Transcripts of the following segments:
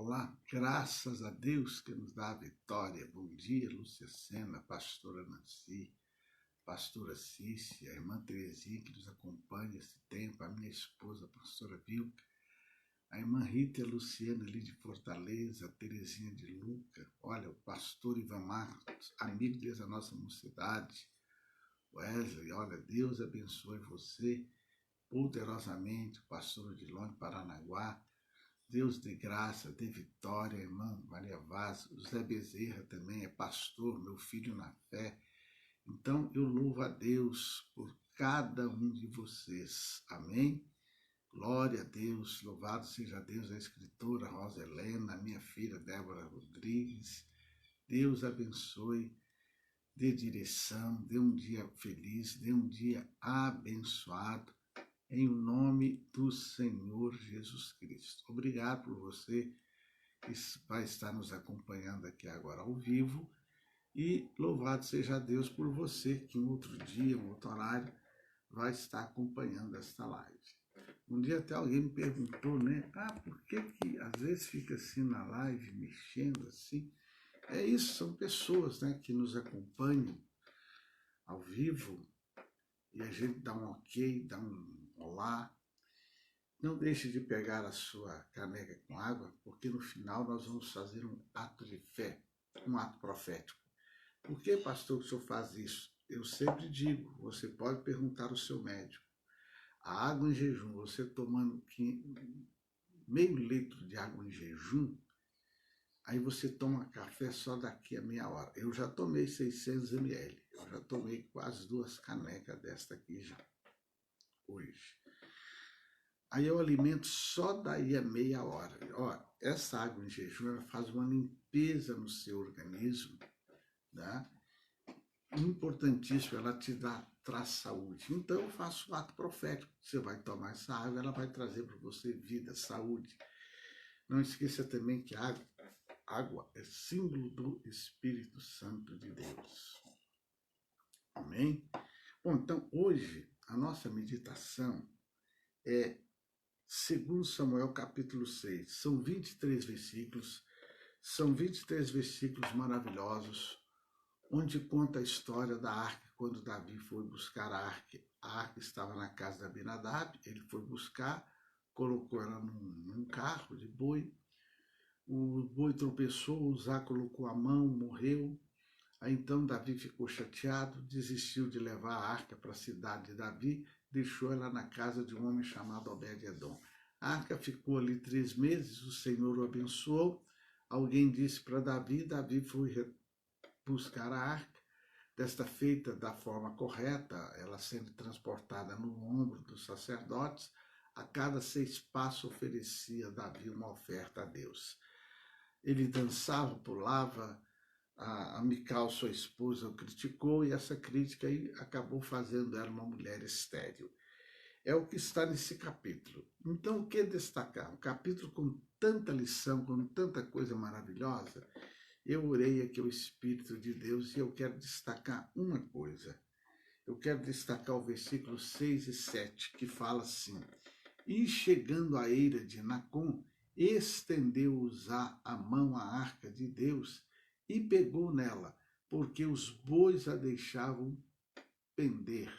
Olá, graças a Deus que nos dá a vitória. Bom dia, Lúcia Sena, pastora Nancy, pastora Cícia, a irmã Terezinha que nos acompanha esse tempo, a minha esposa, a pastora Vilca, a irmã Rita e a Luciana ali de Fortaleza, a Terezinha de Luca, olha, o pastor Ivan Marcos, amigo desde a nossa mocidade, Wesley, olha, Deus abençoe você poderosamente, o pastor Odilon Paranaguá, Deus dê graça, dê vitória, irmã Maria Vaz, o Zé Bezerra também é pastor, meu filho na fé. Então eu louvo a Deus por cada um de vocês, amém? Glória a Deus, louvado seja Deus, a escritora Rosa Helena, minha filha Débora Rodrigues. Deus abençoe, dê direção, dê um dia feliz, dê um dia abençoado. Em nome do Senhor Jesus Cristo. Obrigado por você que vai estar nos acompanhando aqui agora ao vivo e louvado seja Deus por você que em outro dia, em outro horário, vai estar acompanhando esta live. Um dia até alguém me perguntou, né? Por que às vezes fica assim na live, mexendo assim? É isso, são pessoas, né, que nos acompanham ao vivo e a gente dá um ok, dá um olá. Não deixe de pegar a sua caneca com água, porque no final nós vamos fazer um ato de fé, um ato profético. Por que, pastor, que o senhor faz isso? Eu sempre digo, você pode perguntar ao seu médico. A água em jejum, você tomando meio litro de água em jejum, aí você toma café só daqui a meia hora. Eu já tomei 600 ml, eu já tomei quase 2 canecas desta aqui já, hoje. Aí eu alimento só daí a meia hora. Ó, essa água em jejum, ela faz uma limpeza no seu organismo, né? Importantíssimo, ela traz saúde. Então eu faço o ato profético. Você vai tomar essa água, ela vai trazer para você vida, saúde. Não esqueça também que a água é símbolo do Espírito Santo de Deus. Amém? Bom, então hoje a nossa meditação é 2 Samuel capítulo 6, são 23 versículos, maravilhosos, onde conta a história da arca, quando Davi foi buscar a arca estava na casa de Abinadab, ele foi buscar, colocou ela num carro de boi, o boi tropeçou, Uzá colocou a mão, morreu, aí então Davi ficou chateado, desistiu de levar a arca para a cidade de Davi, deixou ela na casa de um homem chamado Obed-Edom. A arca ficou ali 3 meses, o Senhor o abençoou. Alguém disse para Davi, Davi foi buscar a arca, desta feita da forma correta, ela sendo transportada no ombro dos sacerdotes, a cada 6 passos oferecia Davi uma oferta a Deus. Ele dançava, pulava, a Mical, sua esposa, o criticou, e essa crítica aí acabou fazendo ela uma mulher estéril. É o que está nesse capítulo. Então, o que destacar? Um capítulo com tanta lição, com tanta coisa maravilhosa. Eu orei aqui ao Espírito de Deus e eu quero destacar uma coisa. Eu quero destacar o versículo 6 e 7, que fala assim: E chegando à eira de Nacon, estendeu Uzá a mão à arca de Deus e pegou nela, porque os bois a deixavam pender.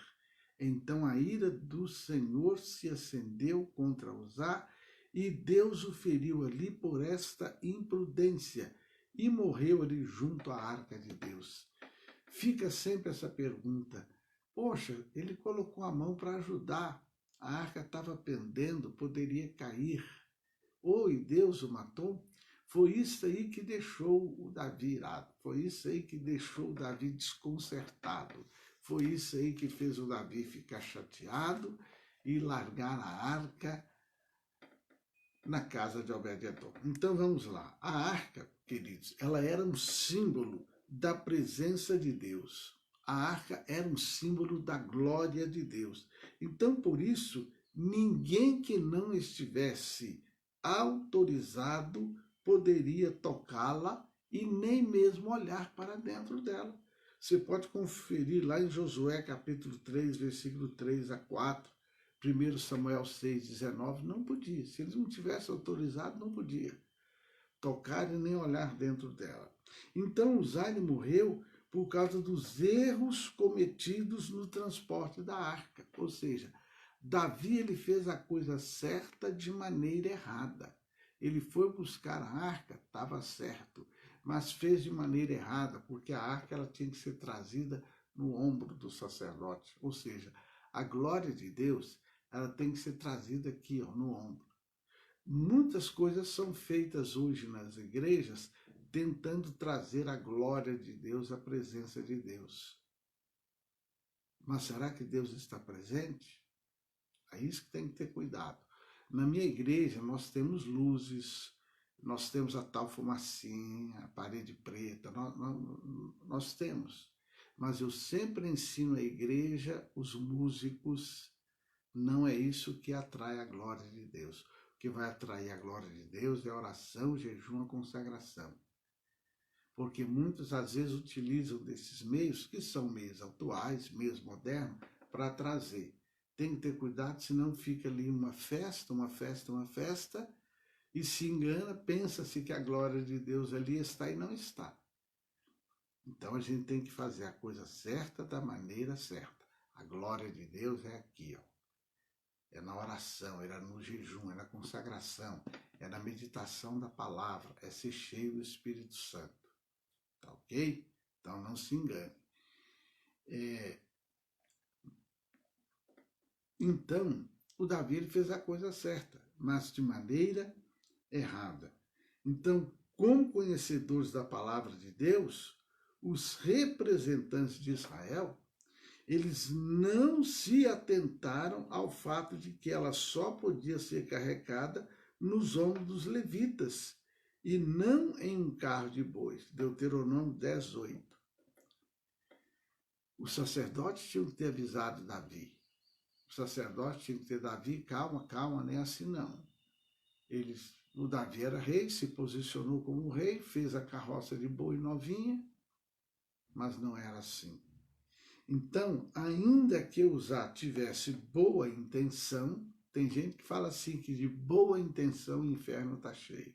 Então a ira do Senhor se acendeu contra Uzá, e Deus o feriu ali por esta imprudência, e morreu ali junto à arca de Deus. Fica sempre essa pergunta: poxa, ele colocou a mão para ajudar, a arca estava pendendo, poderia cair. E Deus o matou? Foi isso aí que deixou o Davi irado, foi isso aí que deixou o Davi desconcertado, foi isso aí que fez o Davi ficar chateado e largar a arca na casa de Obed-Edom. Então vamos lá. A arca, queridos, ela era um símbolo da presença de Deus. A arca era um símbolo da glória de Deus. Então, por isso, ninguém que não estivesse autorizado poderia tocá-la e nem mesmo olhar para dentro dela. Você pode conferir lá em Josué capítulo 3, versículo 3 a 4, 1 Samuel 6, 19, não podia. Se eles não tivessem autorizado, não podia. tocar e nem olhar dentro dela. Então Uzai morreu por causa dos erros cometidos no transporte da arca. Ou seja, Davi ele fez a coisa certa de maneira errada. Ele foi buscar a arca, estava certo, mas fez de maneira errada, porque a arca ela tinha que ser trazida no ombro do sacerdote. Ou seja, a glória de Deus ela tem que ser trazida aqui, ó, no ombro. Muitas coisas são feitas hoje nas igrejas tentando trazer a glória de Deus, a presença de Deus. Mas será que Deus está presente? É isso que tem que ter cuidado. Na minha igreja nós temos luzes, nós temos a tal fumacinha, a parede preta, nós temos. Mas eu sempre ensino a igreja, os músicos, não é isso que atrai a glória de Deus. O que vai atrair a glória de Deus é a oração, o jejum, a consagração. Porque muitos às vezes utilizam desses meios, que são meios atuais, meios modernos, para trazer. Tem que ter cuidado, senão fica ali uma festa, e se engana, pensa-se que a glória de Deus ali está e não está. Então a gente tem que fazer a coisa certa da maneira certa. A glória de Deus é aqui, ó. É na oração, é no jejum, é na consagração, é na meditação da palavra, é ser cheio do Espírito Santo. Tá ok? Então não se engane. Então, o Davi ele fez a coisa certa, mas de maneira errada. Então, como conhecedores da palavra de Deus, os representantes de Israel, eles não se atentaram ao fato de que ela só podia ser carregada nos ombros dos levitas e não em um carro de bois. Deuteronômio 10:8. Os sacerdotes tinham que ter avisado Davi. O sacerdote tinha que ter Davi, calma, nem assim não. O Davi era rei, se posicionou como rei, fez a carroça de boi novinha, mas não era assim. Então, ainda que Uzá tivesse boa intenção, tem gente que fala assim, que de boa intenção o inferno está cheio.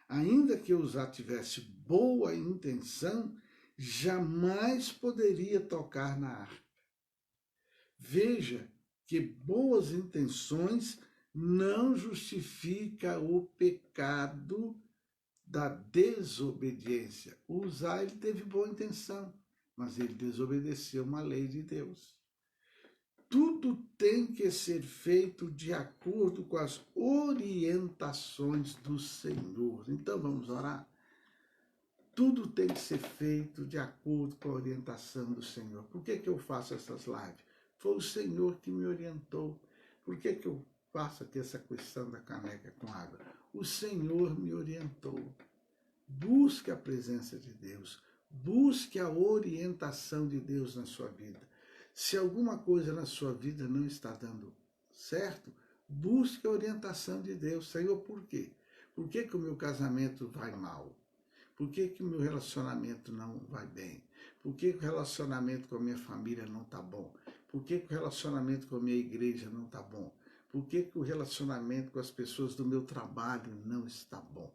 Ainda que Uzá tivesse boa intenção, jamais poderia tocar na harpa. Veja que boas intenções não justifica o pecado da desobediência. Uzá ele teve boa intenção, mas ele desobedeceu uma lei de Deus. Tudo tem que ser feito de acordo com as orientações do Senhor. Então vamos orar? Tudo tem que ser feito de acordo com a orientação do Senhor. Por que eu faço essas lives? Foi o Senhor que me orientou. Por que eu faço aqui essa questão da caneca com água? O Senhor me orientou. Busque a presença de Deus. Busque a orientação de Deus na sua vida. Se alguma coisa na sua vida não está dando certo, busque a orientação de Deus. Senhor, por quê? Por que o meu casamento vai mal? Por que o meu relacionamento não vai bem? Por que o relacionamento com a minha família não está bom? Por que o relacionamento com a minha igreja não está bom? Por que o relacionamento com as pessoas do meu trabalho não está bom?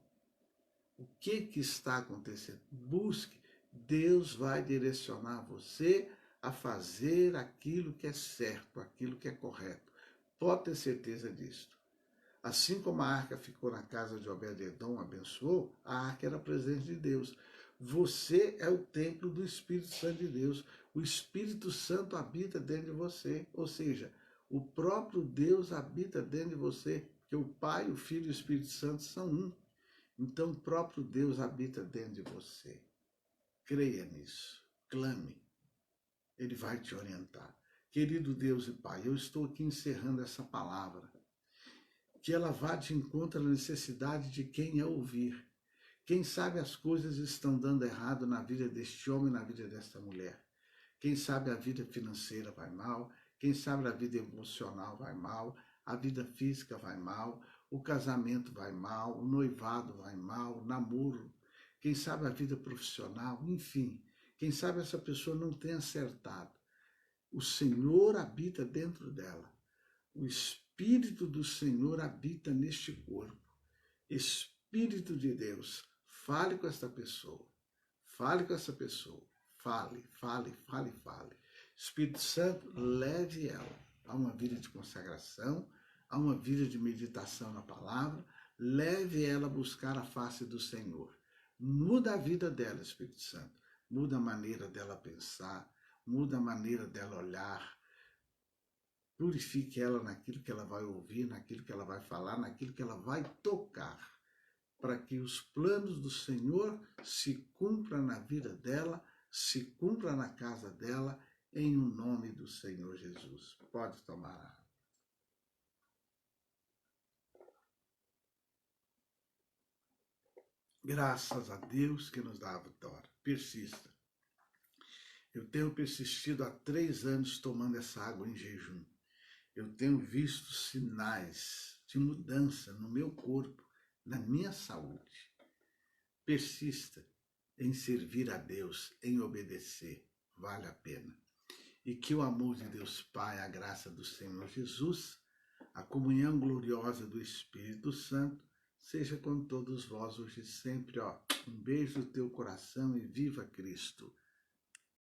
O que está acontecendo? Busque. Deus vai direcionar você a fazer aquilo que é certo, aquilo que é correto. Pode ter certeza disso. Assim como a arca ficou na casa de Obed-edom, abençoou, a arca era a presença de Deus. Você é o templo do Espírito Santo de Deus. O Espírito Santo habita dentro de você. Ou seja, o próprio Deus habita dentro de você. Porque o Pai, o Filho e o Espírito Santo são um. Então o próprio Deus habita dentro de você. Creia nisso. Clame. Ele vai te orientar. Querido Deus e Pai, eu estou aqui encerrando essa palavra. Que ela vá de encontro à necessidade de quem a ouvir. Quem sabe as coisas estão dando errado na vida deste homem, na vida desta mulher. Quem sabe a vida financeira vai mal, quem sabe a vida emocional vai mal, a vida física vai mal, o casamento vai mal, o noivado vai mal, o namoro. Quem sabe a vida profissional, enfim. Quem sabe essa pessoa não tem acertado. O Senhor habita dentro dela. O Espírito do Senhor habita neste corpo. Espírito de Deus, fale com esta pessoa. Fale com essa pessoa. Fale, fale, fale, fale. Espírito Santo, leve ela a uma vida de consagração, a uma vida de meditação na palavra. Leve ela a buscar a face do Senhor. Muda a vida dela, Espírito Santo. Muda a maneira dela pensar, muda a maneira dela olhar. Purifique ela naquilo que ela vai ouvir, naquilo que ela vai falar, naquilo que ela vai tocar, para que os planos do Senhor se cumpram na vida dela, se cumpram na casa dela, em o nome do Senhor Jesus. Pode tomar água. Graças a Deus que nos dá a vitória. Persista. Eu tenho persistido há 3 anos tomando essa água em jejum. Eu tenho visto sinais de mudança no meu corpo, na minha saúde. Persista em servir a Deus, em obedecer. Vale a pena. E que o amor de Deus Pai, a graça do Senhor Jesus, a comunhão gloriosa do Espírito Santo, seja com todos vós hoje e sempre. Um beijo no teu coração e viva Cristo.